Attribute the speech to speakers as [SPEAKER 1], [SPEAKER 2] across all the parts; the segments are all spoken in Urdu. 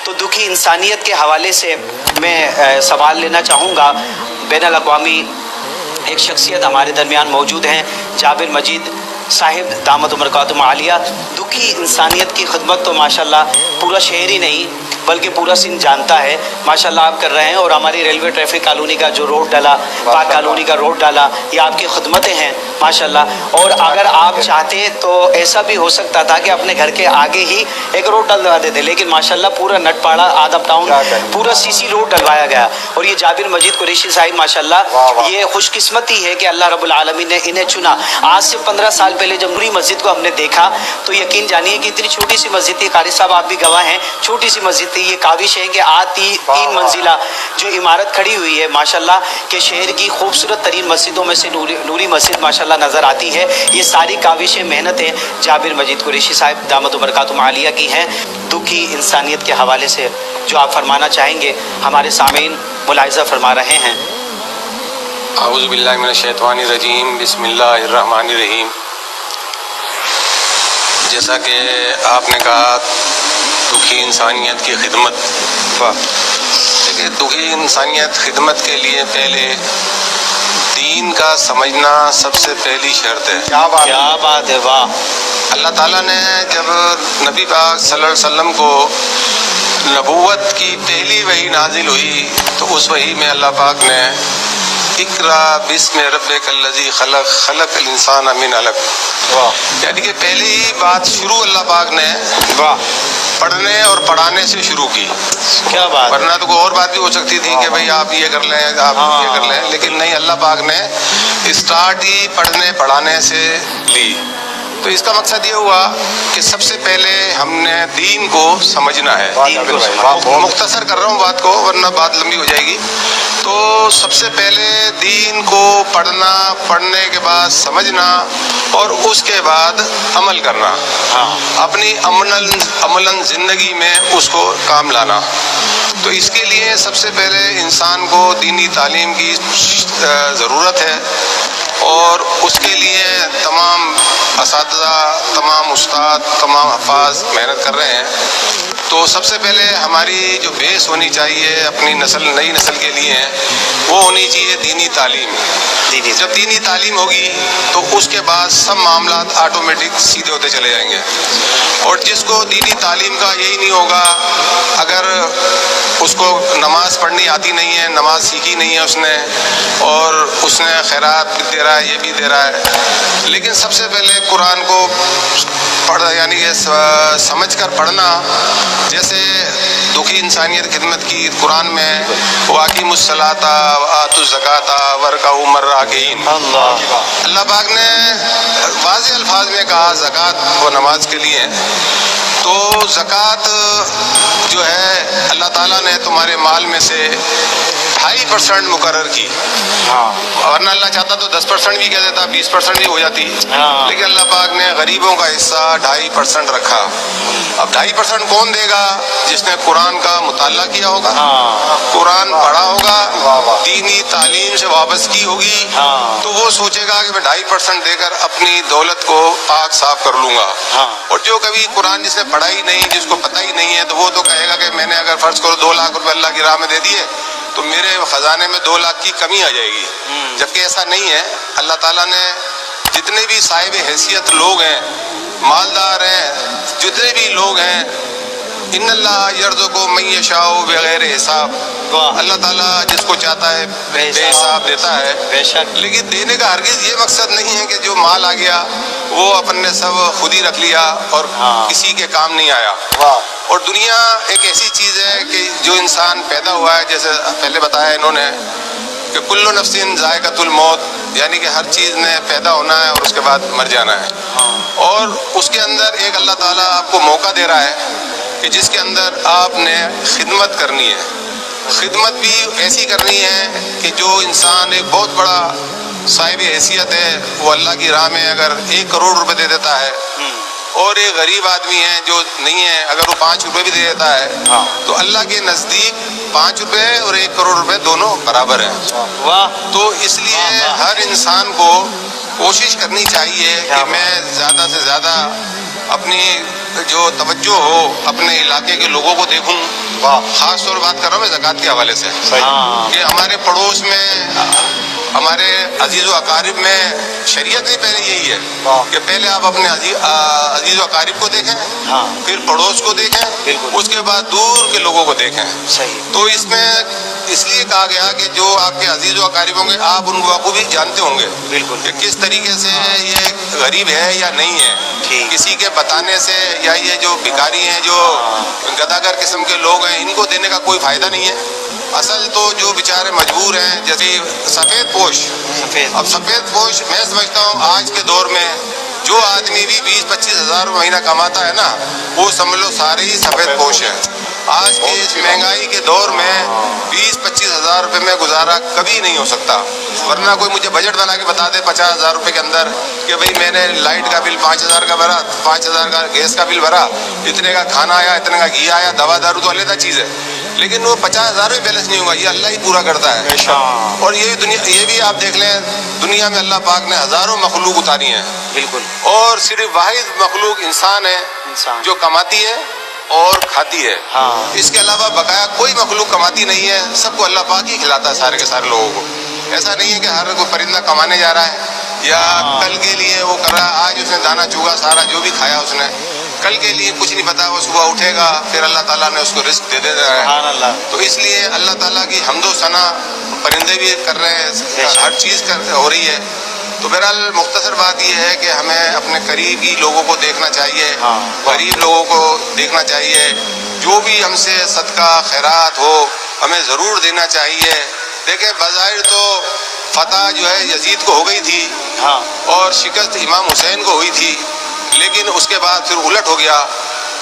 [SPEAKER 1] تو دکھی انسانیت کے حوالے سے میں سوال لینا چاہوں گا۔ بین الاقوامی ایک شخصیت ہمارے درمیان موجود ہیں، جابر مجید صاحب دامت برکاتہم عالیہ۔ دکھی انسانیت کی خدمت تو ماشاءاللہ پورا شہر ہی نہیں بلکہ پورا سندھ جانتا ہے، ماشاءاللہ آپ کر رہے ہیں۔ اور ہماری ریلوے ٹریفک کالونی کا جو روڈ ڈالا، پاک کالونی کا روڈ ڈالا، یہ آپ کی خدمتیں ہیں ماشاءاللہ۔ اور اگر آپ چاہتے تو ایسا بھی ہو سکتا تھا کہ اپنے گھر کے آگے ہی ایک روڈ ڈلوا دیتے، لیکن ماشاءاللہ پورا نٹ پاڑا آدم ٹاؤن پورا سی سی روڈ ڈلوایا گیا۔ اور یہ جابر مجید قریشی صاحب ماشاءاللہ یہ خوش قسمتی ہے کہ اللہ رب العالمین نے انہیں چنا۔ آج سے 15 سال پہلے جب نوری مسجد کو ہم نے دیکھا تو یقین جانیے کہ اتنی چھوٹی سی مسجد تھی، قاری صاحب آپ بھی گواہ ہیں، چھوٹی سی مسجد تھی۔ یہ کاوش ہے کہ آج 3 منزلہ جو عمارت کھڑی ہوئی ہے ماشاءاللہ کہ شہر کی خوبصورت ترین مسجدوں میں سے نوری مسجد ماشاءاللہ نظر آتی ہے۔ یہ ساری کاوشیں محنتیں جابر مجید قریشی صاحب دامت برکاتہم عالیہ کی ہیں۔ دکھی انسانیت کے حوالے سے جو آپ فرمانا چاہیں گے ہمارے سامعین ملاحظہ فرما رہے ہیں۔
[SPEAKER 2] اعوذ باللہ من الشیطان الرجیم، بسم اللہ الرحمن الرحیم۔ جیسا کہ آپ نے کہا دکھی انسانیت کی خدمت، دیکھیے دکھی انسانیت خدمت کے لیے پہلے دین کا سمجھنا سب سے پہلی شرط ہے۔
[SPEAKER 1] کیا بات ہے، واہ!
[SPEAKER 2] اللہ تعالیٰ نے جب نبی پاک صلی اللہ علیہ وسلم کو نبوت کی پہلی وحی نازل ہوئی تو اس وحی میں اللہ پاک نے اقرا بسم ربک الذی خلق خلق الانسان من علق، یعنی کہ پہلی بات شروع اللہ پاک نے پڑھنے اور پڑھانے سے شروع کی۔
[SPEAKER 1] کیا بات!
[SPEAKER 2] ورنہ تو کوئی اور بات بھی ہو سکتی تھی کہ بھئی آپ یہ کر لیں، آپ یہ کر لیں، لیکن نہیں، اللہ پاک نے اسٹارٹ ہی پڑھنے پڑھانے سے لی۔ تو اس کا مقصد یہ ہوا کہ سب سے پہلے ہم نے دین کو سمجھنا ہے۔ مختصر کر رہا ہوں بات کو ورنہ بات لمبی ہو جائے گی۔ تو سب سے پہلے دین کو پڑھنا، پڑھنے کے بعد سمجھنا اور اس کے بعد عمل کرنا، اپنی عملاً زندگی میں اس کو کام لانا۔ تو اس کے لیے سب سے پہلے انسان کو دینی تعلیم کی ضرورت ہے، اور اس کے لیے تمام اساتذہ، تمام استاد، تمام حفاظ محنت کر رہے ہیں۔ تو سب سے پہلے ہماری جو بیس ہونی چاہیے اپنی نئی نسل کے لیے وہ ہونی چاہیے دینی تعلیم۔ جب دینی تعلیم ہوگی تو اس کے بعد سب معاملات آٹومیٹک سیدھے ہوتے چلے جائیں گے۔ اور جس کو دینی تعلیم کا یہی نہیں ہوگا، اگر اس کو نماز پڑھنی آتی نہیں ہے، نماز سیکھی نہیں ہے اس نے، اور اس نے خیرات بھی دے رہا ہے، یہ بھی دے رہا ہے، لیکن سب سے پہلے قرآن کو یعنی کہ سمجھ کر پڑھنا۔ جیسے دکھی انسانیت خدمت کی قرآن میں وَأَقِیمُوا الصَّلَاةَ وَآتُوا الزَّکَاةَ وَارْکَعُوا مَعَ الرَّاکِعِینَ، اللہ پاک نے واضح الفاظ میں کہا زکوٰۃ وہ نماز کے لیے۔ تو زکوٰۃ جو ہے اللہ تعالیٰ نے تمہارے مال میں سے 2.5% مقرر کی، ورنہ اللہ چاہتا تو 10% بھی کہہ دیتا، 20% بھی ہو جاتی، لیکن اللہ پاک نے غریبوں کا حصہ 2.5% رکھا۔ اب 2.5% کون دے گا؟ جس نے قرآن کا مطالعہ کیا ہوگا، قرآن پڑھا ہوگا، دینی تعلیم سے وابستگی ہوگی، تو وہ سوچے گا کہ میں 2.5% دے کر اپنی دولت کو پاک صاف کر لوں گا۔ اور جو کبھی قرآن جس نے پڑھا ہی نہیں، جس کو پتہ ہی نہیں ہے، تو وہ تو کہے گا کہ میں نے اگر فرض کرو 2 لاکھ روپے اللہ کی راہ میں دے دیے تو میرے خزانے میں 2 لاکھ کی کمی آ جائے گی، جبکہ ایسا نہیں ہے۔ اللہ تعالیٰ نے جتنے بھی صاحب حیثیت لوگ ہیں، مالدار ہیں، جتنے بھی لوگ ہیں، ان اللہ یرزق من یشاء بغیر حساب، اللہ تعالیٰ جس کو چاہتا ہے بے حساب دیتا ہے۔
[SPEAKER 1] بے شک،
[SPEAKER 2] لیکن دینے کا ہرگز یہ مقصد نہیں ہے کہ جو مال آ گیا وہ اپن نے سب خود ہی رکھ لیا اور کسی کے کام نہیں آیا۔ اور دنیا ایک ایسی چیز ہے کہ جو انسان پیدا ہوا ہے، جیسے پہلے بتایا انہوں نے کہ کل نفس ذائقۃ الموت، یعنی کہ ہر چیز نے پیدا ہونا ہے اور اس کے بعد مر جانا ہے۔ اور اس کے اندر ایک اللہ تعالیٰ آپ کو موقع دے رہا ہے کہ جس کے اندر آپ نے خدمت کرنی ہے۔ خدمت بھی ایسی کرنی ہے کہ جو انسان ایک بہت بڑا صاحب حیثیت ہے، وہ اللہ کی راہ میں اگر 1 کروڑ روپے دے دیتا ہے، اور ایک غریب آدمی ہے جو نہیں ہے، اگر وہ 5 روپے بھی دے دیتا ہے، تو اللہ کے نزدیک 5 روپے اور 1 کروڑ روپے دونوں برابر ہیں۔ تو اس لیے ہر انسان کو کوشش کرنی چاہیے کہ میں زیادہ سے زیادہ اپنی جو توجہ ہو اپنے علاقے کے لوگوں کو دیکھوں، خاص طور بات کر رہا ہوں میں زکوٰۃ کے حوالے سے
[SPEAKER 1] ہاں
[SPEAKER 2] کہ ہمارے پڑوس میں ہمارے عزیز و اقارب میں شریعت بھی پہلے یہی ہے کہ پہلے آپ اپنے عزیز و اقارب کو دیکھیں،
[SPEAKER 1] ہاں
[SPEAKER 2] پھر پڑوس کو دیکھیں،
[SPEAKER 1] بالکل۔
[SPEAKER 2] اس کے بعد دور کے لوگوں کو دیکھیں۔
[SPEAKER 1] صحیح،
[SPEAKER 2] تو اس میں اس لیے کہا گیا کہ جو آپ کے عزیز و اقارب ہوں گے آپ ان کو بھی جانتے ہوں گے
[SPEAKER 1] بالکل
[SPEAKER 2] کہ کس طریقے سے یہ غریب ہے یا نہیں ہے۔
[SPEAKER 1] ٹھیک۔
[SPEAKER 2] کسی کے بتانے سے یا یہ جو بھکاری ہیں جو گداگر قسم کے لوگ ہیں ان کو دینے کا کوئی فائدہ نہیں ہے۔ اصل تو جو بیچارے مجبور ہیں، جیسے سفید پوش،
[SPEAKER 1] سفید،
[SPEAKER 2] اب سفید پوش میں سمجھتا ہوں آج کے دور میں جو آدمی بھی 20-25 ہزار مہینہ کماتا ہے نا وہ سمجھ لو سارے ہی سفید پوش ہیں۔ آج کی اس مہنگائی کے دور میں 20-25 ہزار روپے میں گزارا کبھی نہیں ہو سکتا، ورنہ کوئی مجھے بجٹ بنا کے بتا دے 50 ہزار روپے کے اندر کہ بھئی میں نے لائٹ کا بل 5,000 کا بھرا، 5,000 کا گیس کا بل بھرا، اتنے کا کھانا آیا، اتنے کا گھی آیا، دوا دارو تو علیحدہ چیز ہے، لیکن وہ 50,000 بھی بیلنس نہیں ہوگا، یہ اللہ ہی پورا کرتا ہے۔ اور یہ بھی آپ دیکھ لیں دنیا میں اللہ پاک نے ہزاروں مخلوق اتاری ہیں،
[SPEAKER 1] بالکل،
[SPEAKER 2] اور صرف واحد مخلوق انسان ہے
[SPEAKER 1] انسان
[SPEAKER 2] جو کماتی ہے اور کھاتی ہے۔
[SPEAKER 1] ہاں،
[SPEAKER 2] اس کے علاوہ بقایا کوئی مخلوق کماتی نہیں ہے، سب کو اللہ پاک ہی کھلاتا ہے سارے کے سارے لوگوں کو۔ ایسا نہیں ہے کہ ہر کوئی پرندہ کمانے جا رہا ہے یا کل کے لیے وہ کر رہا ہے، آج اس نے دانا چوگا سارا جو بھی کھایا اس نے، کل کے لیے کچھ نہیں پتا، وہ صبح اٹھے گا پھر اللہ تعالیٰ نے اس کو رزق دے دیتا ہے۔
[SPEAKER 1] سبحان اللہ،
[SPEAKER 2] تو اس لیے اللہ تعالیٰ کی حمد و ثنا پرندے بھی کر رہے ہیں، ہر چیز ہو رہی ہے۔ تو بہرحال مختصر بات یہ ہے کہ ہمیں اپنے قریبی لوگوں کو دیکھنا چاہیے،
[SPEAKER 1] ہاں،
[SPEAKER 2] غریب لوگوں کو دیکھنا چاہیے، جو بھی ہم سے صدقہ خیرات ہو ہمیں ضرور دینا چاہیے۔ دیکھیں بظاہر تو فتح جو ہے یزید کو ہو گئی تھی
[SPEAKER 1] ہاں،
[SPEAKER 2] اور شکست امام حسین کو ہوئی تھی، لیکن اس کے بعد پھر الٹ ہو گیا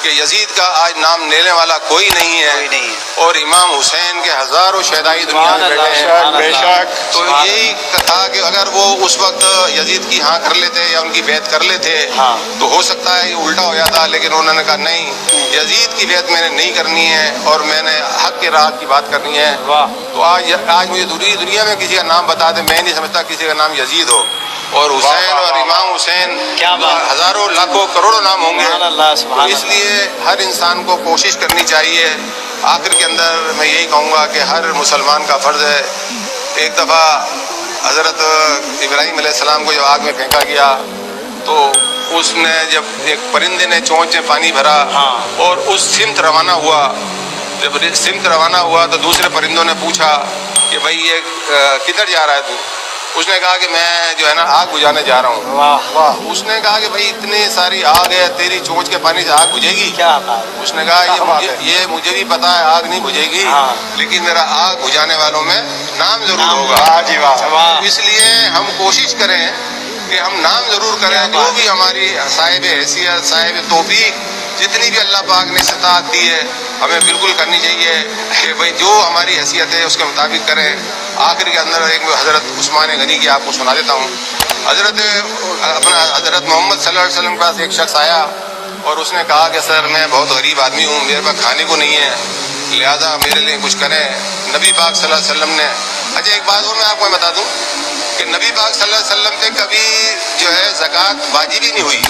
[SPEAKER 2] کہ یزید کا آج نام لینے والا کوئی نہیں ہے،
[SPEAKER 1] کوئی نہیں ہے،
[SPEAKER 2] اور امام حسین کے ہزاروں شہدائی دنیا میں بیٹھے ہیں۔
[SPEAKER 1] بے شک،
[SPEAKER 2] تو یہی تھا کہ اگر وہ اس وقت یزید کی ہاں کر لیتے یا ان کی بیعت کر لیتے
[SPEAKER 1] ہاں،
[SPEAKER 2] تو ہو سکتا ہے یہ الٹا ہو جاتا، لیکن انہوں نے کہا نہیں، یزید کی بیعت میں نے نہیں کرنی ہے اور میں نے حق کے راہ کی بات کرنی ہے۔
[SPEAKER 1] واہ،
[SPEAKER 2] تو آج مجھے دنیا میں کسی کا نام بتا دیں، میں نہیں سمجھتا کسی کا نام یزید ہو، اور حسین اور امام حسین
[SPEAKER 1] کیا بات،
[SPEAKER 2] ہزاروں لاکھوں کروڑوں نام ہوں گے۔
[SPEAKER 1] سبحان اللہ،
[SPEAKER 2] تو
[SPEAKER 1] سبحان
[SPEAKER 2] اس
[SPEAKER 1] اللہ،
[SPEAKER 2] لیے ہر انسان کو کوشش کرنی چاہیے۔ آخر کے اندر میں یہی کہوں گا کہ ہر مسلمان کا فرض ہے، ایک دفعہ حضرت ابراہیم علیہ السلام کو جب آگ میں پھینکا گیا تو اس نے جب ایک پرندے نے چونچ میں پانی بھرا
[SPEAKER 1] ہاں،
[SPEAKER 2] اور اس سمت روانہ ہوا، جب سمت روانہ ہوا تو دوسرے پرندوں نے پوچھا کہ بھائی یہ کدھر جا رہا ہے تو؟ اس نے کہا کہ میں جو ہے نا آگ بجھانے جا رہا ہوں۔
[SPEAKER 1] واہ،
[SPEAKER 2] اس نے کہا کہ بھائی اتنی ساری آگ ہے، تیری چونچ کے پانی سے آگ بجھے گی؟
[SPEAKER 1] کیا بات،
[SPEAKER 2] اس نے کہا یہ مجھے بھی پتا ہے آگ نہیں بجھے گی،
[SPEAKER 1] ہاں،
[SPEAKER 2] لیکن میرا آگ بجھانے والوں میں نام ضرور
[SPEAKER 1] نام،
[SPEAKER 2] ہوگا۔
[SPEAKER 1] واہ جی واہ، واہ،
[SPEAKER 2] اس لیے ہم کوشش کریں کہ ہم نام ضرور کریں،
[SPEAKER 1] کیا
[SPEAKER 2] جو
[SPEAKER 1] بات
[SPEAKER 2] بھی ہماری صاحب حیثیت صاحب توفیق جتنی بھی اللہ پاک نے استطاعت دی ہے ہمیں بالکل کرنی چاہیے کہ بھئی جو ہماری حیثیت ہے اس کے مطابق کریں۔ آخر کے اندر ایک حضرت عثمان غنی کی آپ کو سنا دیتا ہوں۔ حضرت محمد صلی اللہ علیہ وسلم کے پاس ایک شخص آیا اور اس نے کہا کہ سر میں بہت غریب آدمی ہوں، میرے پاس کھانے کو نہیں ہے، لہذا میرے لیے کچھ کریں۔ نبی پاک صلی اللہ علیہ وسلم نے، اچھا ایک بات اور میں آپ کو بتا دوں کہ نبی پاک صلی اللہ علیہ وسلم پہ کبھی جو ہے زکوٰۃ واجب ہی نہیں ہوئی۔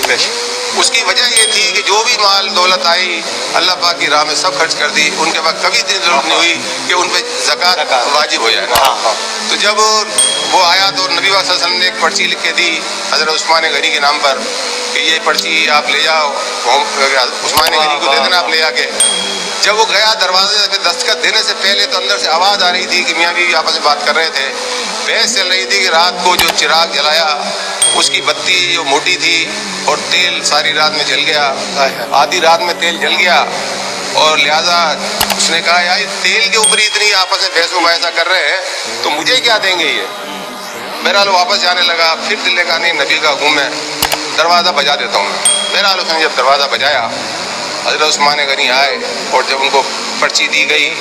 [SPEAKER 2] اس کی وجہ یہ تھی کہ جو بھی مال دولت آئی اللہ پاک کی راہ میں سب خرچ کر دی، ان کے پاس کبھی ضرورت نہیں ہوئی کہ ان پہ زکوٰۃ واجب ہو جائے نا۔ تو جب وہ آیا تو نبی پاک صلی اللہ علیہ وسلم نے ایک پرچی لکھ کے دی حضرت عثمان غنی کے نام پر کہ یہ پرچی آپ لے جاؤ، عثمان غنی کو دے دینا آپ لے جا کے۔ جب وہ گیا دروازے پہ دستخط دینے سے پہلے تو اندر سے آواز آ رہی تھی کہ میاں بیوی آپس میں بات کر رہے تھے، بحث چل رہی تھی کہ رات کو جو چراغ جلایا اس کی بتی جو موٹی تھی اور تیل ساری رات میں جل گیا، آدھی رات میں تیل جل گیا، اور لہذا اس نے کہا یار تیل کے اوپر اتنی آپس میں بحث و مباحثہ کر رہے ہیں تو مجھے کیا دیں گے یہ؟ بہرحال واپس جانے لگا، پھر دل نے کہا نہیں نبی کا حکم ہے، دروازہ بجا دیتا ہوں میں۔ بہرحال اس نے جب دروازہ بجایا حضرت عثمان غنی آئے اور جب ان کو پرچی دی گئی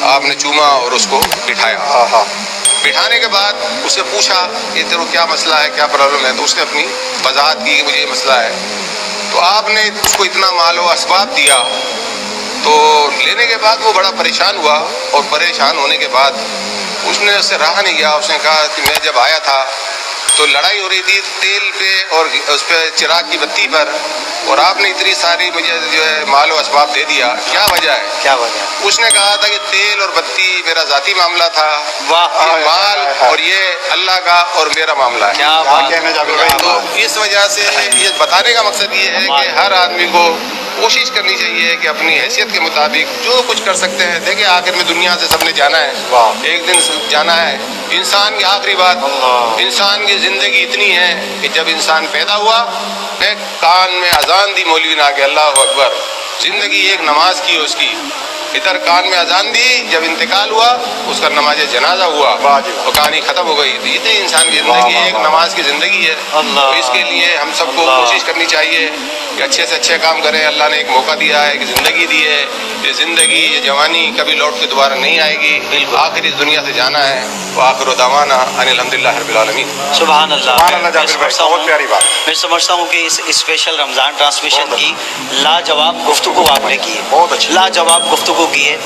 [SPEAKER 2] آپ نے چوما اور اس کو بٹھایا۔ بٹھانے کے بعد اس سے پوچھا یہ تیرے کیا مسئلہ ہے، کیا پرابلم ہے؟ تو اس نے اپنی وضاحت کی کہ مجھے یہ مسئلہ ہے۔ تو آپ نے اس کو اتنا مال و اسباب دیا، تو لینے کے بعد وہ بڑا پریشان ہوا، اور پریشان ہونے کے بعد اس نے اس سے رہا نہیں گیا۔ اس نے کہا کہ میں جب آیا تھا تو لڑائی ہو رہی تھی تیل پہ اور اس پہ چراغ کی بتی پر، اور آپ نے اتنی ساری مجھے جو ہے مال و اسباب دے دیا، کیا وجہ ہے؟
[SPEAKER 1] کیا وجہ؟
[SPEAKER 2] اس نے کہا تھا کہ تیل اور بتی میرا ذاتی معاملہ تھا،
[SPEAKER 1] واہ،
[SPEAKER 2] یہ مال اور یہ اللہ کا اور میرا معاملہ ہے۔
[SPEAKER 1] کیا بات ہے۔
[SPEAKER 2] تو اس وجہ سے یہ بتانے کا مقصد یہ ہے کہ ہر آدمی کو کوشش کرنی چاہیے کہ اپنی حیثیت کے مطابق جو کچھ کر سکتے ہیں۔ دیکھیں آخر میں دنیا سے سب نے جانا ہے، ایک دن جانا ہے۔ انسان کی آخری بات، انسان کی زندگی اتنی ہے کہ جب انسان پیدا ہوا، ایک کان میں اذان دی مولوی نے آ کے اللہ اکبر، زندگی ایک نماز کی اس کی، ادھر کان میں اذان دی، جب انتقال ہوا اس کا نماز جنازہ ہوا، تو کہانی ختم ہو گئی۔ یہ انسان کی زندگی ایک نماز کی زندگی ہے۔ تو اس کے لیے ہم سب کو کوشش کرنی چاہیے کہ اچھے سے اچھے کام کریں۔ اللہ نے ایک موقع دیا ہے، ایک زندگی دی ہے، یہ زندگی یہ جوانی کبھی لوٹ کے دوبارہ نہیں آئے گی، آخر اس دنیا سے جانا ہے۔ وآخر دعوانا ان الحمدللہ رب العالمین۔
[SPEAKER 1] سبحان اللہ۔
[SPEAKER 3] سبحان اللہ جابر بھائی، بہت پیاری بات۔
[SPEAKER 1] میں سمجھتا ہوں کہ اس اسپیشل رمضان ٹرانسمیشن کی لاجواب گفتگو آپ نے کی ہے،
[SPEAKER 3] بہت اچھی۔
[SPEAKER 1] لاجواب گفتگو کی ہے۔